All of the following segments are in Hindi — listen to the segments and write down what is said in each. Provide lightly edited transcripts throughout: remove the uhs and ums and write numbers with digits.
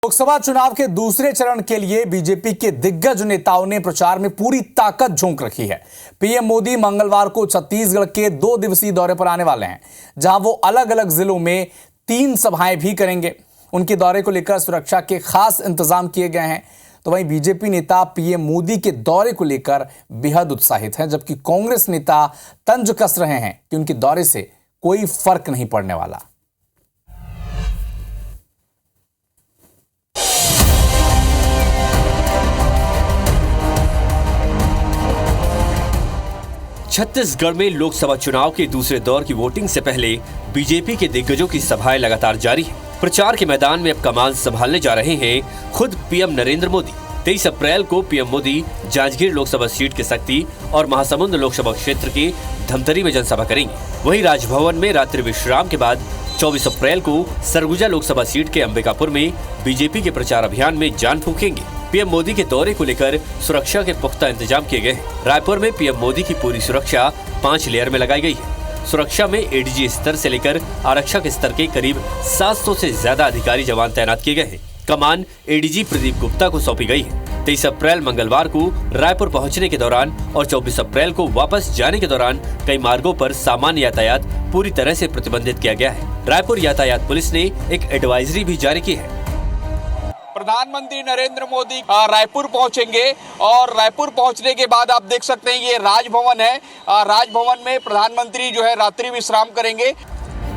लोकसभा चुनाव के दूसरे चरण के लिए बीजेपी के दिग्गज नेताओं ने प्रचार में पूरी ताकत झोंक रखी है। पीएम मोदी मंगलवार को छत्तीसगढ़ के 2 दिवसीय दौरे पर आने वाले हैं, जहां वो अलग अलग जिलों में 3 सभाएं भी करेंगे। उनके दौरे को लेकर सुरक्षा के खास इंतजाम किए गए हैं। तो वहीं बीजेपी नेता पीएम मोदी के दौरे को लेकर बेहद उत्साहित हैं, जबकि कांग्रेस नेता तंज कस रहे हैं कि उनके दौरे से कोई फर्क नहीं पड़ने वाला। छत्तीसगढ़ में लोकसभा चुनाव के दूसरे दौर की वोटिंग से पहले बीजेपी के दिग्गजों की सभाएं लगातार जारी हैं। प्रचार के मैदान में अब कमान संभालने जा रहे हैं खुद पीएम नरेंद्र मोदी। 23 अप्रैल को पीएम मोदी जांजगीर लोकसभा सीट के सक्ती और महासमुंद लोकसभा क्षेत्र के धमतरी में जनसभा करेंगे। वहीं राजभवन में रात्रि विश्राम के बाद 24 अप्रैल को सरगुजा लोकसभा सीट के अंबिकापुर में बीजेपी के प्रचार अभियान में जान फूंकेंगे। पीएम मोदी के दौरे को लेकर सुरक्षा के पुख्ता इंतजाम किए गए हैं। रायपुर में पीएम मोदी की पूरी सुरक्षा 5 लेयर में लगाई गई है। सुरक्षा में एडीजी स्तर से लेकर आरक्षक स्तर के करीब 700 से ज्यादा अधिकारी जवान तैनात किए गए हैं। कमान एडीजी प्रदीप गुप्ता को सौंपी गई है। 23 अप्रैल मंगलवार को रायपुर पहुंचने के दौरान और 24 अप्रैल को वापस जाने के दौरान कई मार्गों पर सामान्य यातायात पूरी तरह से प्रतिबंधित किया गया है। रायपुर यातायात पुलिस ने एक एडवाइजरी भी जारी की है। प्रधानमंत्री नरेंद्र मोदी रायपुर पहुंचेंगे और रायपुर पहुंचने के बाद आप देख सकते हैं ये राजभवन है। राजभवन में प्रधानमंत्री जो है रात्रि विश्राम करेंगे।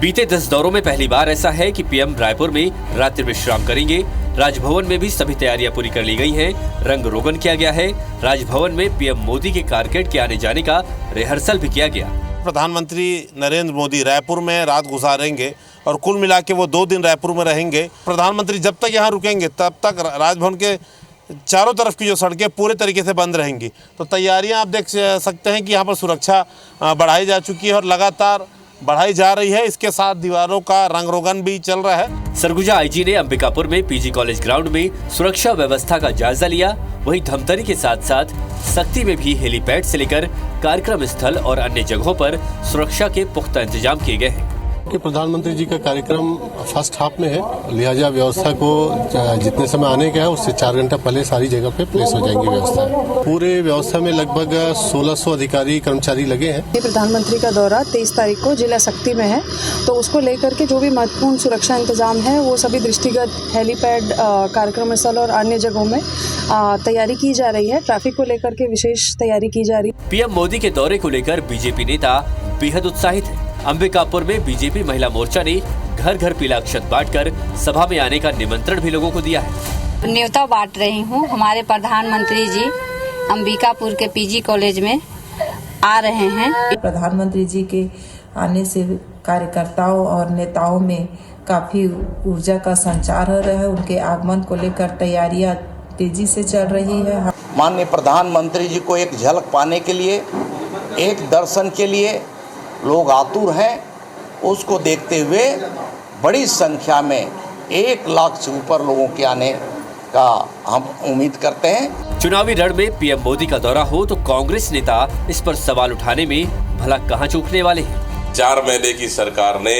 बीते 10 दौरों में पहली बार ऐसा है कि पीएम रायपुर में रात्रि विश्राम करेंगे। राजभवन में भी सभी तैयारियां पूरी कर ली गई हैं। रंग रोगन किया गया है। राजभवन में पीएम मोदी के कारकेड के आने जाने का रिहर्सल भी किया गया। प्रधानमंत्री नरेंद्र मोदी रायपुर में रात गुजारेंगे और कुल मिला के वो 2 दिन रायपुर में रहेंगे। प्रधानमंत्री जब तक यहाँ रुकेंगे तब तक राजभवन के चारों तरफ की जो सड़कें पूरे तरीके से बंद रहेंगी। तो तैयारियां आप देख सकते हैं कि यहाँ पर सुरक्षा बढ़ाई जा चुकी है और लगातार बढ़ाई जा रही है। इसके साथ दीवारों का रंग रोगन भी चल रहा है। सरगुजा आईजी ने अंबिकापुर में पीजी कॉलेज ग्राउंड में सुरक्षा व्यवस्था का जायजा लिया। वहीं धमतरी के साथ साथ सक्ती में भी हेलीपैड से लेकर कार्यक्रम स्थल और अन्य जगहों पर सुरक्षा के पुख्ता इंतजाम किए गए हैं। कि प्रधानमंत्री जी का कार्यक्रम फर्स्ट हाफ में है, लिहाजा व्यवस्था को जितने समय आने का है उससे 4 घंटा पहले सारी जगह पे प्लेस हो जाएंगी व्यवस्था। पूरे व्यवस्था में लगभग 1600 अधिकारी कर्मचारी लगे हैं। प्रधानमंत्री का दौरा 23 तारीख को जिला सक्ती में है, तो उसको लेकर के जो भी महत्वपूर्ण सुरक्षा इंतजाम है वो सभी दृष्टिगत हेलीपैड, कार्यक्रम स्थल और अन्य जगहों में तैयारी की जा रही है। ट्रैफिक को लेकर के विशेष तैयारी की जा रही है। पीएम मोदी के दौरे को लेकर बीजेपी नेता बेहद उत्साहित है। अंबिकापुर में बीजेपी महिला मोर्चा ने घर घर पीला अक्षत बांटकर सभा में आने का निमंत्रण भी लोगों को दिया है। न्योता बांट रही हूँ। हमारे प्रधानमंत्री जी अंबिकापुर के पीजी कॉलेज में आ रहे हैं। प्रधानमंत्री जी के आने से कार्यकर्ताओं और नेताओं में काफी ऊर्जा का संचार हो रहा है। उनके आगमन को लेकर तैयारियां तेजी से चल रही है। माननीय प्रधानमंत्री जी को एक झलक पाने के लिए, एक दर्शन के लिए लोग आतुर हैं। उसको देखते हुए बड़ी संख्या में 1 लाख से ऊपर लोगों के आने का हम उम्मीद करते हैं। चुनावी रण में पीएम मोदी का दौरा हो तो कांग्रेस नेता इस पर सवाल उठाने में भला कहां चूकने वाले हैं। 4 महीने की सरकार ने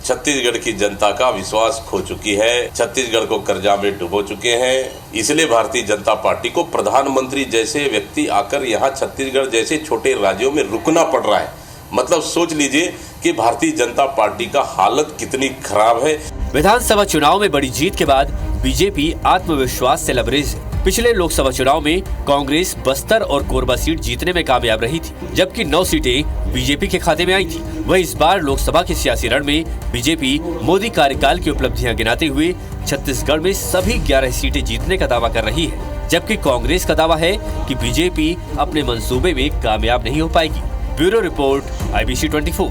छत्तीसगढ़ की जनता का विश्वास खो चुकी है। छत्तीसगढ़ को कर्जा में डुबो चुके हैं। इसलिए भारतीय जनता पार्टी को प्रधानमंत्री जैसे व्यक्ति आकर यहाँ छत्तीसगढ़ जैसे छोटे राज्यों में रुकना पड़ रहा है। मतलब सोच लीजिए कि भारतीय जनता पार्टी का हालत कितनी खराब है। विधानसभा चुनाव में बड़ी जीत के बाद बीजेपी आत्मविश्वास से लबरेज है। पिछले लोकसभा चुनाव में कांग्रेस बस्तर और कोरबा सीट जीतने में कामयाब रही थी, जबकि 9 सीटें बीजेपी के खाते में आई थी। वहीं इस बार लोकसभा के सियासी रण में बीजेपी मोदी कार्यकाल की उपलब्धियां गिनाते हुए छत्तीसगढ़ में सभी 11 सीटें जीतने का दावा कर रही है, जबकि कांग्रेस का दावा है कि बीजेपी अपने मंसूबे में कामयाब नहीं हो पाएगी। Bureau report IBC 24।